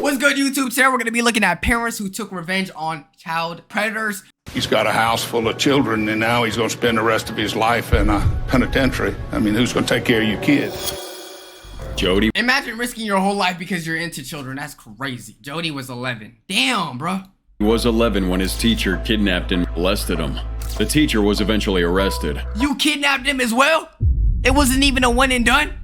What's good, YouTube? Today we're going to be looking at parents who took revenge on child predators. He's got a house full of children, and now he's going to spend the rest of his life in a penitentiary. I mean, who's going to take care of your kids? Jody. Imagine risking your whole life because you're into children. That's crazy. Jody was 11. Damn, bro. He was 11 when his teacher kidnapped and molested him. The teacher was eventually arrested. You kidnapped him as well? It wasn't even a one and done?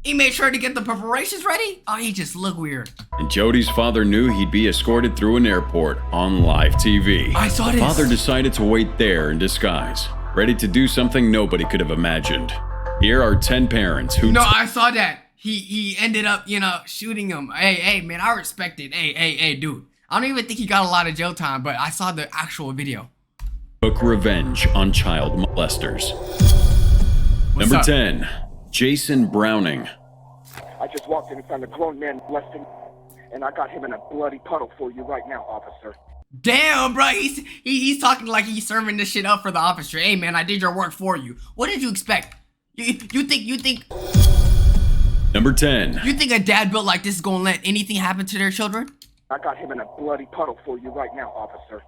He made sure to get the preparations ready? Oh, he just looked weird. And Jody's father knew he'd be escorted through an airport on live TV. I saw this. The father decided to wait there in disguise, ready to do something nobody could have imagined. Here are 10 parents who... No, I saw that. He ended up, shooting him. Hey, man, I respect it. Hey, dude. I don't even think he got a lot of jail time, but I saw the actual video. Took revenge on child molesters. Number 10, Jason Browning. I just walked in and found a grown man molesting, and I got him in a bloody puddle for you right now, officer. Damn, bro, he's talking like he's serving this shit up for the officer. Hey, man, I did your work for you. What did you expect? You think Number 10. You think a dad built like this is gonna let anything happen to their children? I got him in a bloody puddle for you right now, officer.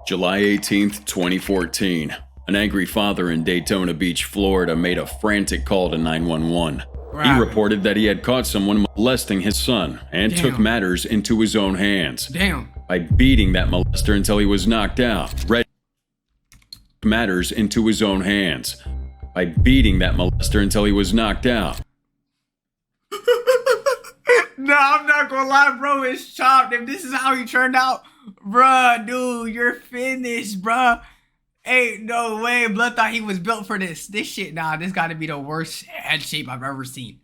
July 18th, 2014. An angry father in Daytona Beach, Florida made a frantic call to 911. He reported that he had caught someone molesting his son and took matters into his own hands. By beating that molester until he was knocked out. Matters into his own hands. By beating that molester until he was knocked out. No, I'm not gonna lie, bro. It's chopped. If this is how he turned out, bruh, dude, you're finished, bruh. Ain't no way. Blood thought he was built for this. This shit, this gotta be the worst head shape I've ever seen.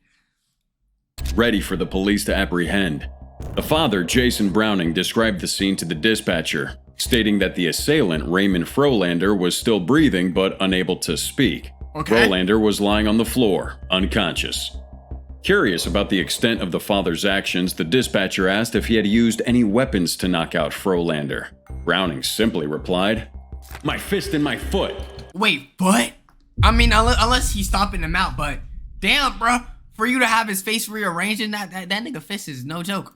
Ready for the police to apprehend. The father, Jason Browning, described the scene to the dispatcher, stating that the assailant, Raymond Fowler, was still breathing but unable to speak. Fowler was lying on the floor, unconscious. Curious about the extent of the father's actions, the dispatcher asked if he had used any weapons to knock out Fowler. Browning simply replied, "My fist and my foot." Wait, what? I mean, unless he's stomping him out, but damn, bro, for you to have his face rearranged in that nigga fist is no joke.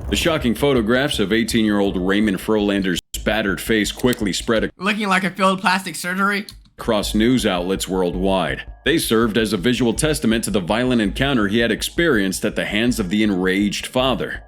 The shocking photographs of 18-year-old Raymond Fowler's battered face quickly spread looking like a failed plastic surgery across news outlets worldwide. They served as a visual testament to the violent encounter he had experienced at the hands of the enraged father.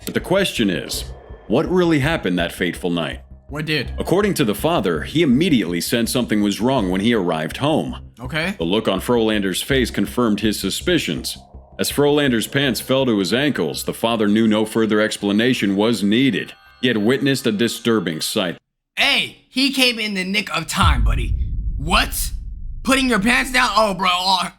But the question is, what really happened that fateful night? What did? According to the father, he immediately sensed something was wrong when he arrived home. The look on Fowler's face confirmed his suspicions. As Fowler's pants fell to his ankles, the father knew no further explanation was needed. He had witnessed a disturbing sight. Hey, he came in the nick of time, buddy. What? Putting your pants down? Oh, bro,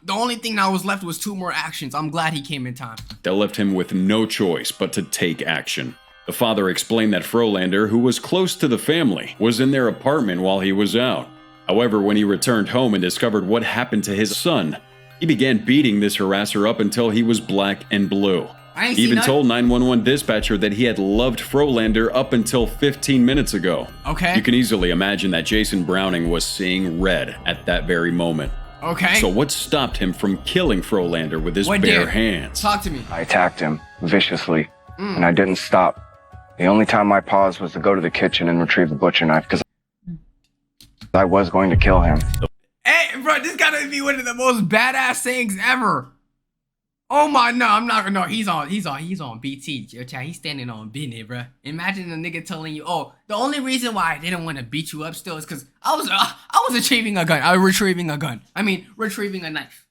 the only thing that was left was 2 more actions. I'm glad he came in time. That left him with no choice but to take action. The father explained that Fowler, who was close to the family, was in their apartment while he was out. However, when he returned home and discovered what happened to his son, he began beating this harasser up until he was black and blue. He even told 911 dispatcher that he had loved Fowler up until 15 minutes ago. You can easily imagine that Jason Browning was seeing red at that very moment. So what stopped him from killing Fowler with his bare hands? Talk to me. I attacked him viciously, and I didn't stop. The only time I paused was to go to the kitchen and retrieve the butcher knife, because I was going to kill him. Hey, bro, this gotta be one of the most badass things ever. Oh my, no, I'm not gonna. No, he's on BT. Your chat, he's standing on business, bro. Imagine a nigga telling you, oh, the only reason why I didn't want to beat you up still is because I was retrieving a gun. I mean, retrieving a knife.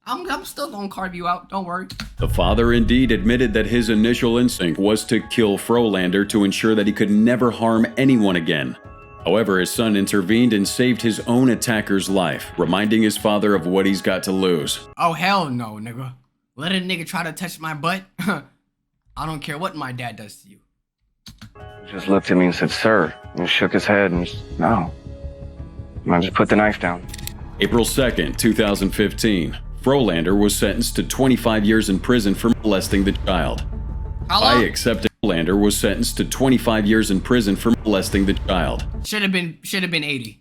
I'm still gonna carve you out. Don't worry. The father indeed admitted that his initial instinct was to kill Fowler to ensure that he could never harm anyone again. However, his son intervened and saved his own attacker's life, reminding his father of what he's got to lose. Oh, hell no, nigga. Let a nigga try to touch my butt? I don't care what my dad does to you. He just looked at me and said, "Sir," and shook his head and just, no. And I just put the knife down. April 2nd, 2015. Fowler was sentenced to 25 years in prison for molesting the child. How long? Fowler was sentenced to 25 years in prison for molesting the child. Should have been 80.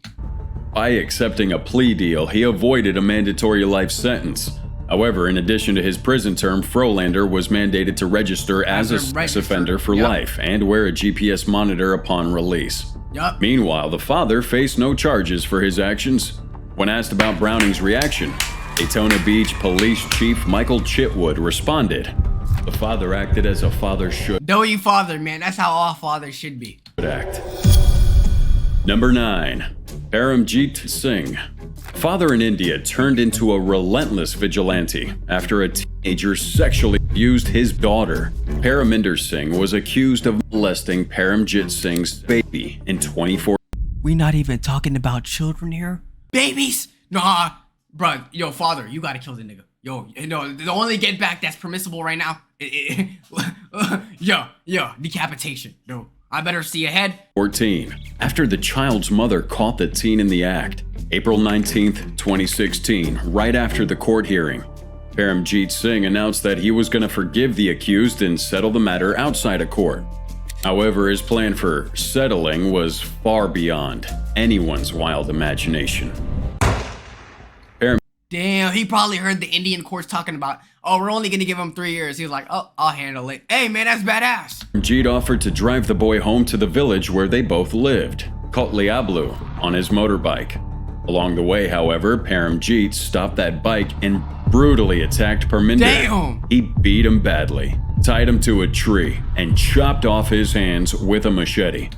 By accepting a plea deal, he avoided a mandatory life sentence. However, in addition to his prison term, Frolander was mandated to register as a sex offender for life and wear a GPS monitor upon release. Meanwhile, the father faced no charges for his actions. When asked about Browning's reaction, Daytona Beach Police Chief Michael Chitwood responded, "The father acted as a father should father, man. That's how all fathers should be. act." Number 9. Paramjeet Singh. Father in India turned into a relentless vigilante after a teenager sexually abused his daughter. Paraminder Singh was accused of molesting Paramjit Singh's baby in 2014. We not even talking about children here? Babies? Nah, bruh. Yo, father, you gotta kill the nigga. Yo, the only get back that's permissible right now. Decapitation. No, I better see ahead. 14. After the child's mother caught the teen in the act, April 19th, 2016, right after the court hearing, Paramjeet Singh announced that he was going to forgive the accused and settle the matter outside of court. However, his plan for settling was far beyond anyone's wild imagination. Damn, he probably heard the Indian courts talking about, oh, we're only gonna give him 3 years. He was like, oh, I'll handle it. Hey, man, that's badass. Jeet offered to drive the boy home to the village where they both lived, Kotliablu, on his motorbike. Along the way, however, Paramjeet stopped that bike and brutally attacked Parminder. Damn! He beat him badly, tied him to a tree, and chopped off his hands with a machete.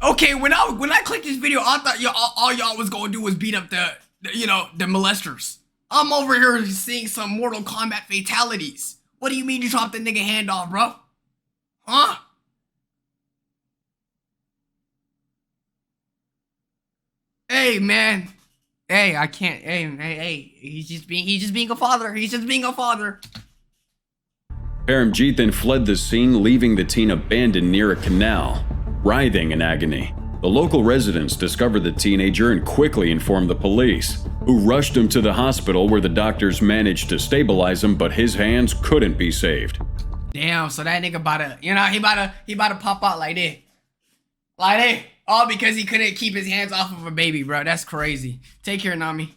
Okay, when I clicked this video, I thought all y'all was gonna do was beat up the molesters. I'm over here seeing some Mortal Kombat fatalities. What do you mean you chopped the nigga hand off, bro? Huh? Hey, man. Hey, I can't. Hey. He's just being a father. He's just being a father. Paramjeet then fled the scene, leaving the teen abandoned near a canal, writhing in agony. The local residents discovered the teenager and quickly informed the police, who rushed him to the hospital where the doctors managed to stabilize him, but his hands couldn't be saved. Damn, so that nigga about to, he about to pop out like that. Like that. All because he couldn't keep his hands off of a baby, bro. That's crazy. Take care, Nami.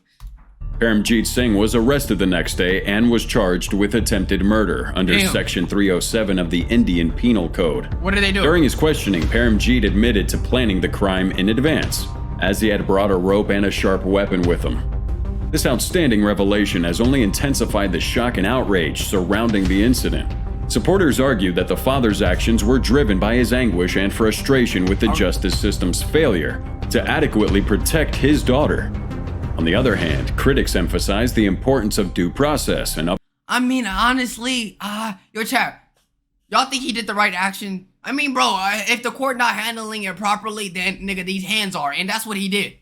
Paramjeet Singh was arrested the next day and was charged with attempted murder under Section 307 of the Indian Penal Code. What did they do? During his questioning, Paramjeet admitted to planning the crime in advance, as he had brought a rope and a sharp weapon with him. This outstanding revelation has only intensified the shock and outrage surrounding the incident. Supporters argued that the father's actions were driven by his anguish and frustration with the justice system's failure to adequately protect his daughter. On the other hand, critics emphasized the importance of due process and I mean, honestly, yo, chat, y'all think he did the right action? I mean, bro, if the court not handling it properly, then nigga, these hands are, and that's what he did.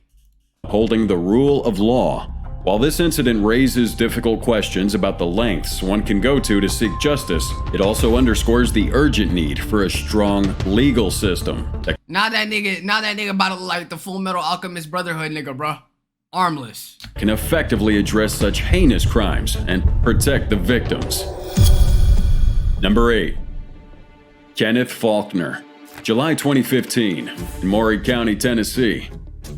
Upholding the rule of law. While this incident raises difficult questions about the lengths one can go to seek justice, it also underscores the urgent need for a strong legal system. Not that nigga about to look like the Full Metal Alchemist Brotherhood nigga, bro. Armless. Can effectively address such heinous crimes and protect the victims. Number 8. Kenneth Faulkner. July 2015, in Mora County, Tennessee.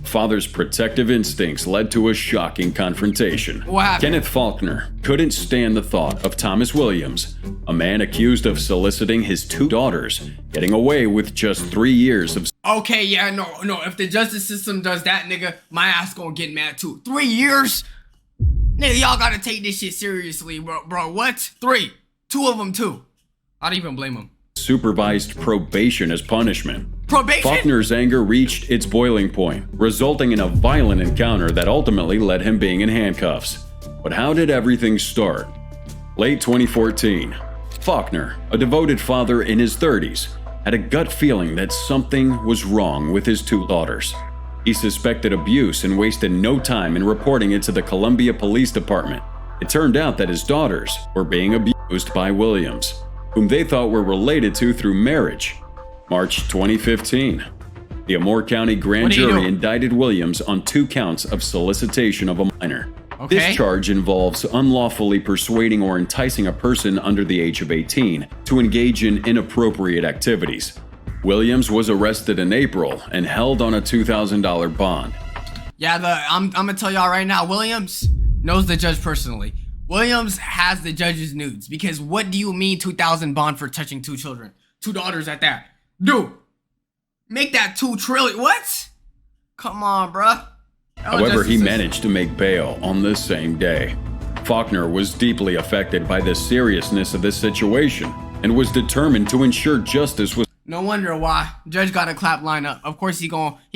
Father's protective instincts led to a shocking confrontation. What happened? Kenneth Faulkner couldn't stand the thought of Thomas Williams, a man accused of soliciting his 2 daughters, getting away with just 3 years of... Okay, yeah, no, if the justice system does that, nigga, my ass gonna get mad too. 3 years? Nigga, y'all gotta take this shit seriously, bro, what? 3. 2 of them too. I don't even blame him. Supervised probation as punishment. Probation? Faulkner's anger reached its boiling point, resulting in a violent encounter that ultimately led him being in handcuffs. But how did everything start? Late 2014, Faulkner, a devoted father in his 30s, had a gut feeling that something was wrong with his 2 daughters. He suspected abuse and wasted no time in reporting it to the Columbia Police Department. It turned out that his daughters were being abused by Williams, whom they thought were related to through marriage. March 2015. The Amore County Grand Jury indicted Williams on 2 counts of solicitation of a minor. Okay. This charge involves unlawfully persuading or enticing a person under the age of 18 to engage in inappropriate activities. Williams was arrested in April and held on a $2,000 bond. Yeah, I'm gonna tell y'all right now, Williams, knows the judge personally. Williams has the judge's nudes because what do you mean 2,000 bond for touching 2 children? 2 daughters at that. Dude, make that 2 trillion. What? Come on, bruh. However, he managed to make bail on the same day. Faulkner was deeply affected by the seriousness of this situation and was determined to ensure justice was no wonder why. Judge got a clap line up. Of course he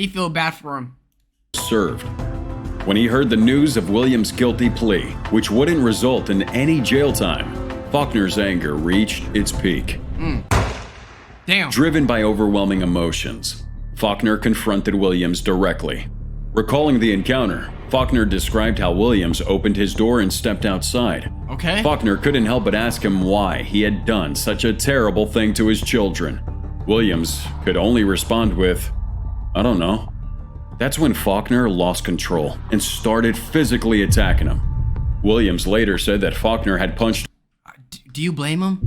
feel bad for him. Served. When he heard the news of Williams' guilty plea, which wouldn't result in any jail time, Faulkner's anger reached its peak. Damn. Driven by overwhelming emotions, Faulkner confronted Williams directly. Recalling the encounter, Faulkner described how Williams opened his door and stepped outside. Okay. Faulkner couldn't help but ask him why he had done such a terrible thing to his children. Williams could only respond with, "I don't know." That's when Faulkner lost control and started physically attacking him. Williams later said that Faulkner had punched. Do you blame him?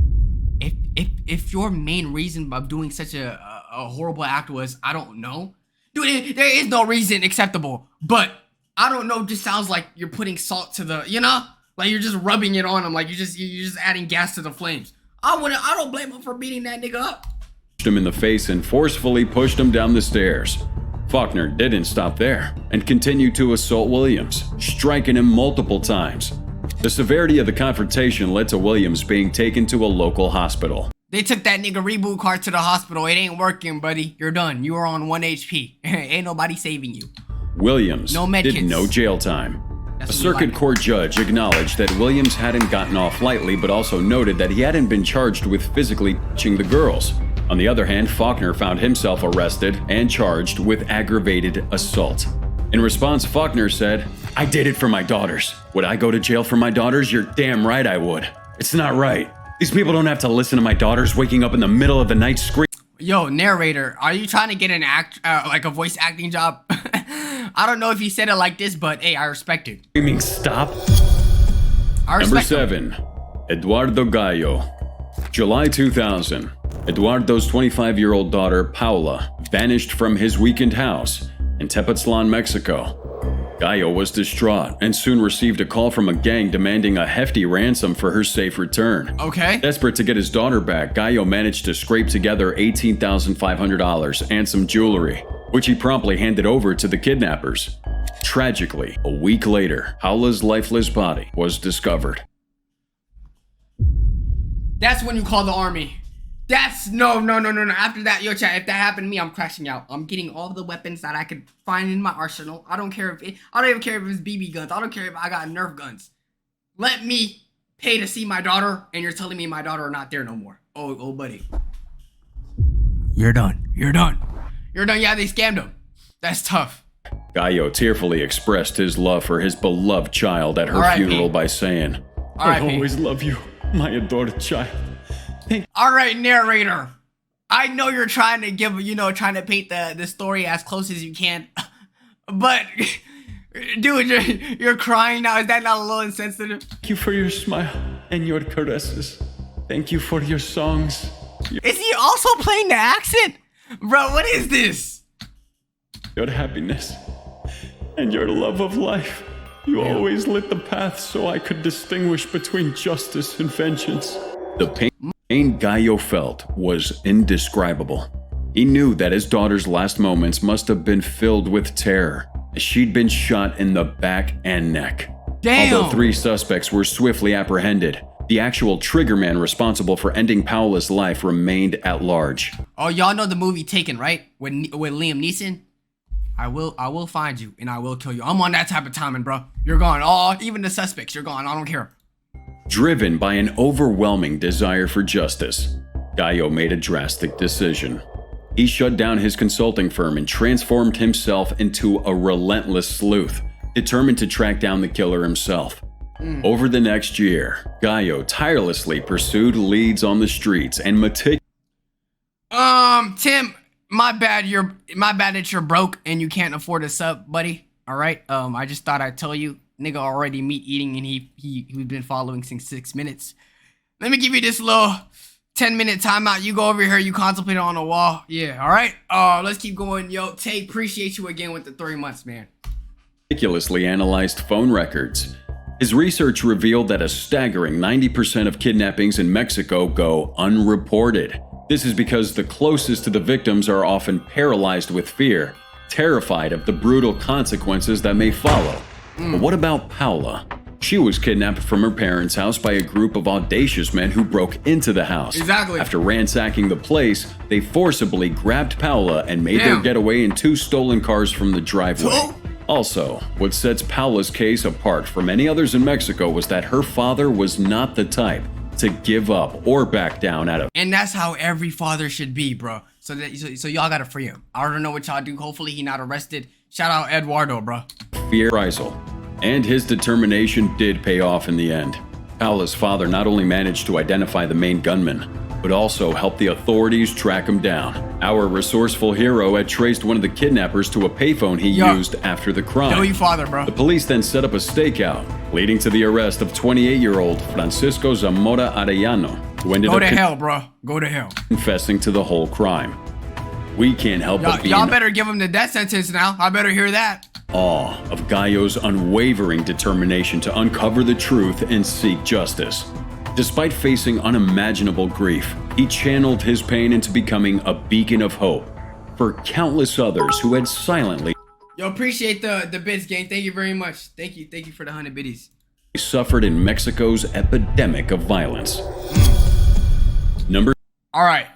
If your main reason of doing such a horrible act was, I don't know. Dude, there is no reason acceptable, but I don't know just sounds like you're putting salt to the, like you're just rubbing it on him, like you're just adding gas to the flames. I don't blame him for beating that nigga up. Him in the face and forcefully pushed him down the stairs. Faulkner didn't stop there and continued to assault Williams, striking him multiple times. The severity of the confrontation led to Williams being taken to a local hospital. They took that nigga reboot card to the hospital. It ain't working, buddy. You're done. You are on 1 HP. Ain't nobody saving you. Williams did no jail time. A circuit court judge acknowledged that Williams hadn't gotten off lightly, but also noted that he hadn't been charged with physically touching the girls. On the other hand, Faulkner found himself arrested and charged with aggravated assault. In response, Faulkner said, "I did it for my daughters. Would I go to jail for my daughters? You're damn right I would. It's not right. These people don't have to listen to my daughters waking up in the middle of the night screaming." Yo, narrator, are you trying to get an like a voice acting job? I don't know if you said it like this, but hey, I respect it. Screaming stop. Number 7, Eduardo Gallo. July 2000. Eduardo's 25-year-old daughter, Paula, vanished from his weekend house in Tepoztlan, Mexico. Gallo was distraught and soon received a call from a gang demanding a hefty ransom for her safe return. Okay. Desperate to get his daughter back, Gallo managed to scrape together $18,500 and some jewelry, which he promptly handed over to the kidnappers. Tragically, a week later, Paula's lifeless body was discovered. That's when you call the army. That's no. After that, yo, chat, if that happened to me, I'm crashing out. I'm getting all the weapons that I could find in my arsenal. I don't even care if it's BB guns. I don't care if I got Nerf guns. Let me pay to see my daughter, and you're telling me my daughter are not there no more. Oh, buddy. You're done. Yeah, they scammed him. That's tough. Gallo tearfully expressed his love for his beloved child at her funeral by saying, "I always love you, my adored child." All right, narrator. I know you're trying to trying to paint the story as close as you can, but dude, you're crying now. Is that not a little insensitive? Thank you for your smile and your caresses. Thank you for your songs. Is he also playing the accent? Bro, what is this? Your happiness and your love of life. You always lit the path so I could distinguish between justice and vengeance. The pain Gallo felt was indescribable. He knew that his daughter's last moments must have been filled with terror, as she'd been shot in the back and neck. Damn. Although 3 suspects were swiftly apprehended, the actual triggerman responsible for ending Paula's life remained at large. Oh, y'all know the movie Taken, right? With Liam Neeson? I will find you and I will kill you. I'm on that type of timing, bro. You're gone. Oh, even the suspects, you're gone. I don't care. Driven by an overwhelming desire for justice, Gallo made a drastic decision. He shut down his consulting firm and transformed himself into a relentless sleuth, determined to track down the killer himself. Over the next year, Gallo tirelessly pursued leads on the streets and Tim, my bad that you're broke and you can't afford a sub, buddy. All right. I just thought I'd tell you. Nigga already meat eating and he's been following since 6 minutes. Let me give you this little 10-minute timeout. You go over here, you contemplate on the wall. Yeah, all right? Let's keep going. Yo, Tay, appreciate you again with the 3 months, man. Meticulously analyzed phone records His research revealed that a staggering 90% of kidnappings in Mexico go unreported. This is because the closest to the victims are often paralyzed with fear, terrified of the brutal consequences that may follow. But what about Paula? She was kidnapped from her parents' house by a group of audacious men who broke into the house. Exactly. After ransacking the place, they forcibly grabbed Paula and made their getaway in 2 stolen cars from the driveway. Also, what sets Paula's case apart from any others in Mexico was that her father was not the type to give up or back down out of. And that's how every father should be, bro. So y'all gotta free him. I don't know what y'all do. Hopefully he not arrested. Shout out Eduardo, bro. Fear reprisal. And his determination did pay off in the end. Paula's father not only managed to identify the main gunman, but also helped the authorities track him down. Our resourceful hero had traced one of the kidnappers to a payphone he used after the crime. Know your father, bro. The police then set up a stakeout, leading to the arrest of 28-year-old Francisco Zamora Arellano, who ended Go up to hell, bro. Go to hell. confessing to the whole crime. We can't help but be y'all in better give him the death sentence now. I better hear that. awe of Gallo's unwavering determination to uncover the truth and seek justice. Despite facing unimaginable grief, he channeled his pain into becoming a beacon of hope for countless others who had silently Yo, appreciate the bits, gang. Thank you very much. Thank you for the 100 biddies. suffered in Mexico's epidemic of violence. All right.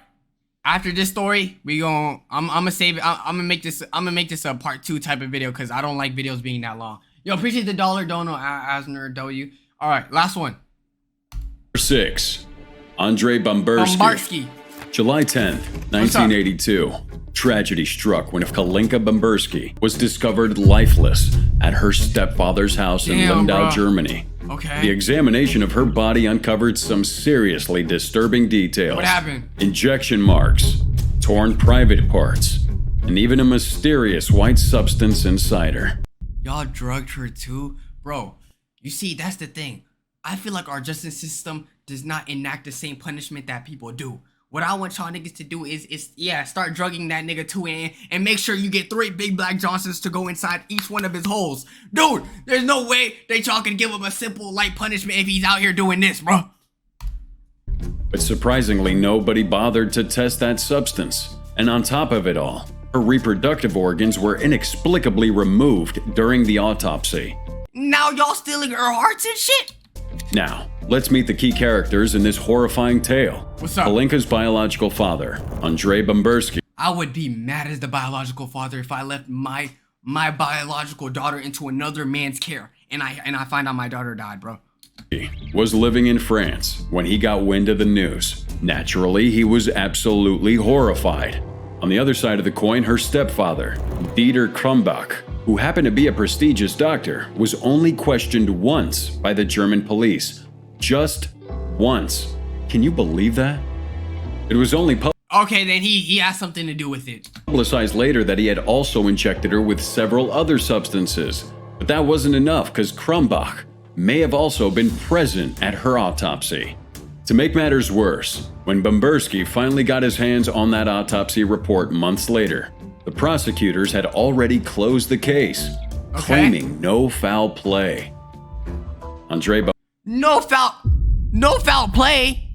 After this story, I'm gonna save it. I'm gonna make this a part 2 type of video because I don't like videos being that long. Yo, appreciate the $1 dono, Asner W. All right, last one. 6. Andrei Bamberski. July 10th, 1982. Tragedy struck when Kalinka Bamberski was discovered lifeless at her stepfather's house in Lindau, Germany. Okay. The examination of her body uncovered some seriously disturbing details. What happened? Injection marks, torn private parts, and even a mysterious white substance inside her. Y'all drugged her too? Bro, you see, that's the thing. I feel like our justice system does not enact the same punishment that people do. What I want y'all niggas to do is start drugging that nigga too and make sure you get 3 big black Johnsons to go inside each one of his holes. Dude, there's no way that y'all can give him a simple light punishment if he's out here doing this, bro. But surprisingly, nobody bothered to test that substance. And on top of it all, her reproductive organs were inexplicably removed during the autopsy. Now y'all stealing her hearts and shit? Now, let's meet the key characters in this horrifying tale. What's up? Kalinka's biological father, Andrei Bamberski. I would be mad as the biological father if I left my biological daughter into another man's care and I find out my daughter died, bro. Was living in France when he got wind of the news. Naturally, he was absolutely horrified. On the other side of the coin, her stepfather, Dieter Krumbach, who happened to be a prestigious doctor, was only questioned once by the German police. Just once. Can you believe that? It was only Okay, then he has something to do with it. publicized later that he had also injected her with several other substances. But that wasn't enough because Krumbach may have also been present at her autopsy. To make matters worse, when Bamberski finally got his hands on that autopsy report months later, the prosecutors had already closed the case, claiming no foul play. No foul play?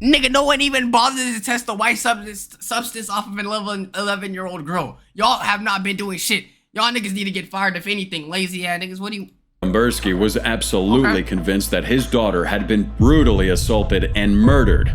Nigga, no one even bothered to test the white substance off of an 11-year-old girl. Y'all have not been doing shit. Y'all niggas need to get fired if anything. Lazy ass niggas, what do you... Bamberski was absolutely convinced that his daughter had been brutally assaulted and murdered,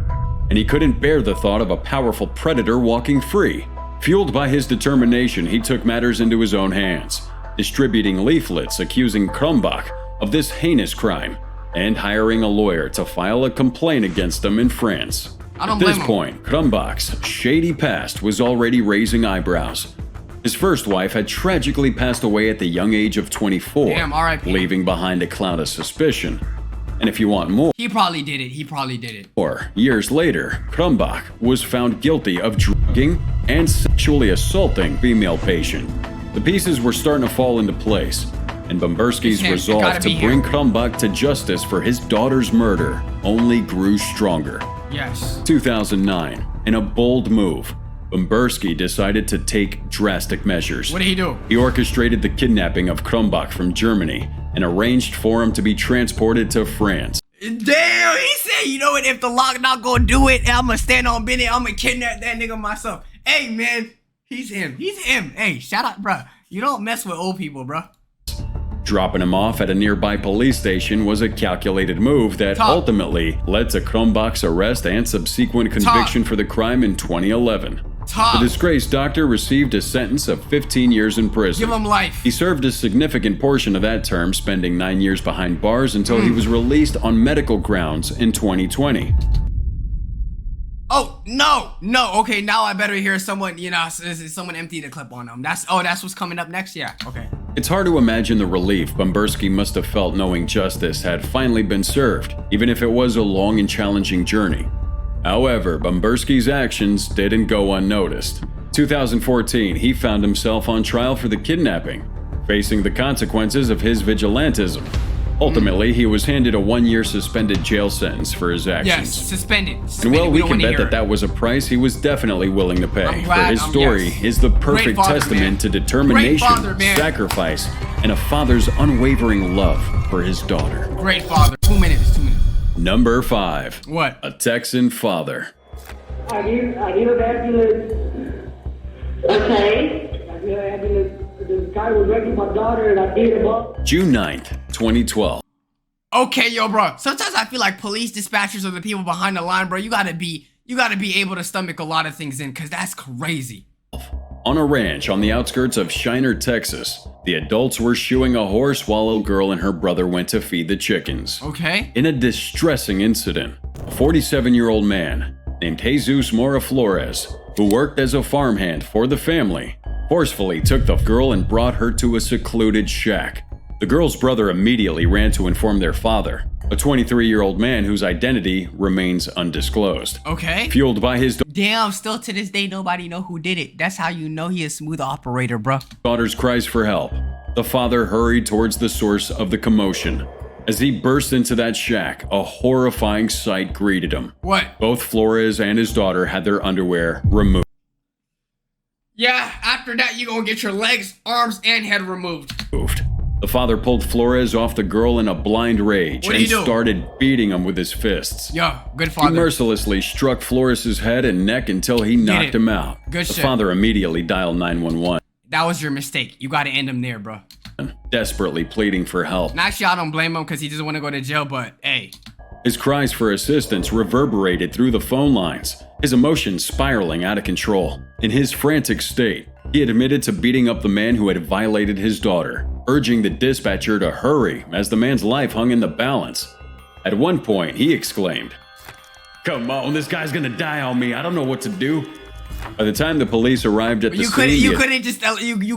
and he couldn't bear the thought of a powerful predator walking free. Fueled by his determination, he took matters into his own hands, distributing leaflets accusing Krumbach of this heinous crime, and hiring a lawyer to file a complaint against him in France. At this point, Krumbach's shady past was already raising eyebrows. His first wife had tragically passed away at the young age of 24, leaving behind a cloud of suspicion. And if you want more, he probably did it. Years later, Krumbach was found guilty of drugging and sexually assaulting a female patient. The pieces were starting to fall into place, and Bamberski's resolve to bring Krumbach to justice for his daughter's murder only grew stronger. Yes. 2009, in a bold move, Bamberski decided to take drastic measures. What did he do? He orchestrated the kidnapping of Krumbach from Germany and arranged for him to be transported to France. Damn, he said, you know what, if the lock not gonna do it, I'm gonna stand on business, I'm gonna kidnap that nigga myself. Hey, man, he's him. Hey, shout out, bruh. You don't mess with old people, bruh. Dropping him off at a nearby police station was a calculated move that ultimately led to Kronbach's arrest and subsequent conviction for the crime in 2011. The disgraced doctor received a sentence of 15 years in prison. Give him life. He served a significant portion of that term, spending 9 years behind bars until he was released on medical grounds in 2020. Oh, no. Okay, now I better hear someone, you know, someone empty the clip on him. That's what's coming up next? Yeah, okay. It's hard to imagine the relief Berski must have felt knowing justice had finally been served, even if it was a long and challenging journey. However, Berski's actions didn't go unnoticed. 2014, he found himself on trial for the kidnapping, facing the consequences of his vigilantism. Ultimately, he was handed a 1-year suspended jail sentence for his actions. Yes, suspended. And well, we can bet that was a price he was definitely willing to pay. For his story is the perfect testament to determination, sacrifice, and a father's unwavering love for his daughter. Great father. 2 minutes. Number 5. What? A Texan father. I need an ambulance. Okay. I need an ambulance. This guy was wrecking my daughter and I beat him up. June 9th, 2012. Okay, yo, bro. Sometimes I feel like police dispatchers are the people behind the line, bro. You gotta be able to stomach a lot of things in, cause that's crazy. On a ranch on the outskirts of Shiner, Texas, the adults were shoeing a horse while a girl and her brother went to feed the chickens. Okay. In a distressing incident, a 47-year-old man named Jesus Mora Flores, who worked as a farmhand for the family, forcefully took the girl and brought her to a secluded shack. The girl's brother immediately ran to inform their father, a 23-year-old man whose identity remains undisclosed. Okay. Fueled by his damn, still to this day, nobody know who did it. That's how you know he is a smooth operator, bro. daughter's cries for help, the father hurried towards the source of the commotion. As he burst into that shack, a horrifying sight greeted him. What? Both Flores and his daughter had their underwear removed. Yeah, after that, you gonna get your legs, arms, and head removed. The father pulled Flores off the girl in a blind rage and started beating him with his fists. Yo, good father. He mercilessly struck Flores' head and neck until he knocked him out. Good shit. The father immediately dialed 911. That was your mistake. You gotta end him there, bro. Desperately pleading for help. And actually, I don't blame him because he doesn't want to go to jail, but hey. His cries for assistance reverberated through the phone lines, his emotions spiraling out of control. In his frantic state, he admitted to beating up the man who had violated his daughter, urging the dispatcher to hurry as the man's life hung in the balance. At one point, he exclaimed, "Come on, this guy's gonna die on me. I don't know what to do." By the time the police arrived at the scene, you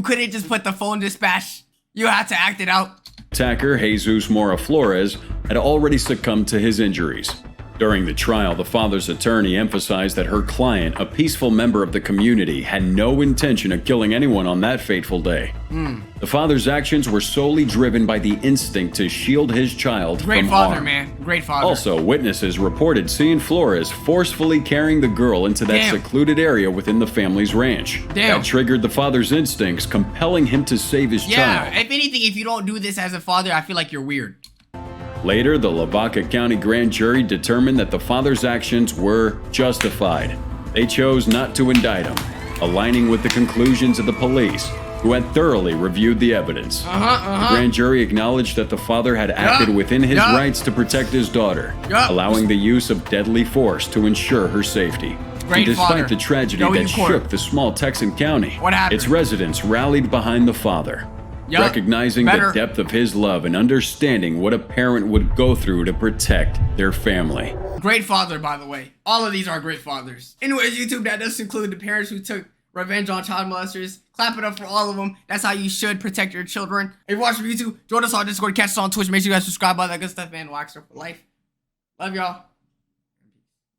couldn't just put the phone dispatch. You had to act it out. Attacker Jesus Mora Flores had already succumbed to his injuries. During the trial, the father's attorney emphasized that her client, a peaceful member of the community, had no intention of killing anyone on that fateful day. The father's actions were solely driven by the instinct to shield his child from harm. Great father, man. Great father. Also, witnesses reported seeing Flores forcefully carrying the girl into that secluded area within the family's ranch. That triggered the father's instincts, compelling him to save his child. Yeah, if anything, if you don't do this as a father, I feel like you're weird. Later, the Lavaca County grand jury determined that the father's actions were justified. They chose not to indict him, aligning with the conclusions of the police, who had thoroughly reviewed the evidence. The grand jury acknowledged that the father had acted within his rights to protect his daughter, allowing the use of deadly force to ensure her safety. And despite the tragedy that shook the small Texan county, its residents rallied behind the father, recognizing the depth of his love and understanding what a parent would go through to protect their family. Great father, by the way. All of these are great fathers. Anyways, YouTube, that does include the parents who took revenge on child molesters. Clap it up for all of them. That's how you should protect your children. If you're watching YouTube, join us on Discord, catch us on Twitch. Make sure you guys subscribe, all that good stuff, man. Waxer for life. Love y'all.